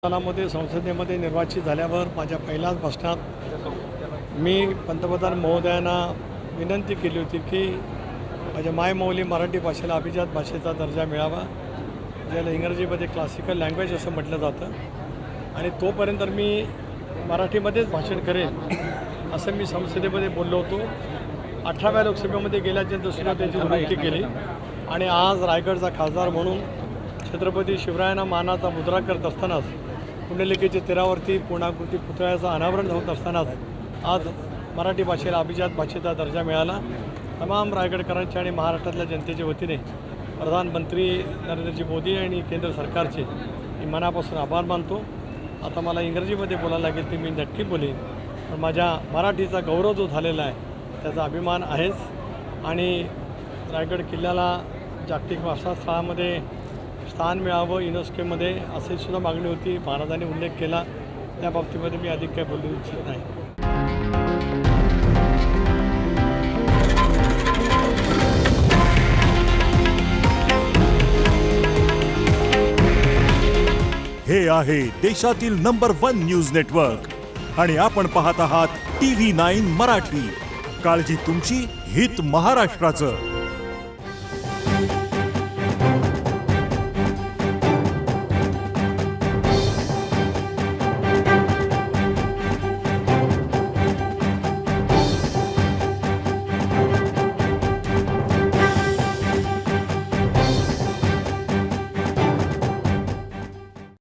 मध्ये संसदेमध्ये निर्वाचित झाल्यावर माझ्या पहिल्याच भाषणात मी पंतप्रधान महोदयांना विनंती केली होती की माझ्या मायमौली मराठी भाषेला अभिजात भाषेचा दर्जा मिळावा, ज्याला इंग्रजीमध्ये क्लासिकल लँग्वेज असं म्हटलं जातं, आणि तोपर्यंत मी मराठीमध्येच भाषण करेन असं मी संसदेमध्ये बोललो होतो. 18व्या लोकसभेमध्ये गेल्याच्यानंतर सुद्धा त्याची विनंती केली आणि आज रायगडचा खासदार म्हणून छत्रपती शिवरायांना मानाचा मुद्रा करत असतानाच पुण्यलिकेच्या तीरावरती पूर्णाकृती पुतळ्याचं अनावरण होत असतानाच आज मराठी भाषेला अभिजात भाषेचा दर्जा मिळाला. तमाम रायगडकरांच्या आणि महाराष्ट्रातल्या जनतेच्या वतीने प्रधानमंत्री नरेंद्रजी मोदी आणि केंद्र सरकारचे मी मनापासून आभार मानतो. आता मला इंग्रजीमध्ये बोलायला लागेल ते मी नक्की बोलेन, पण माझ्या मराठीचा गौरव जो झालेला आहे त्याचा अभिमान आहेच. आणि रायगड किल्ल्याला जागतिक वारसास्थळामध्ये स्थान मिळावं युनेस्कोमध्ये असे सुद्धा मागणी होती, महाराजांनी उल्लेख केला. त्या बाबतीमध्ये मी अधिक काही बोलू इच्छित नाही. हे आहे देशातील नंबर 1 न्यूज नेटवर्क आणि आपण पाहत आहात TV9 मराठी. काळजी तुमची, हित महाराष्ट्राचं.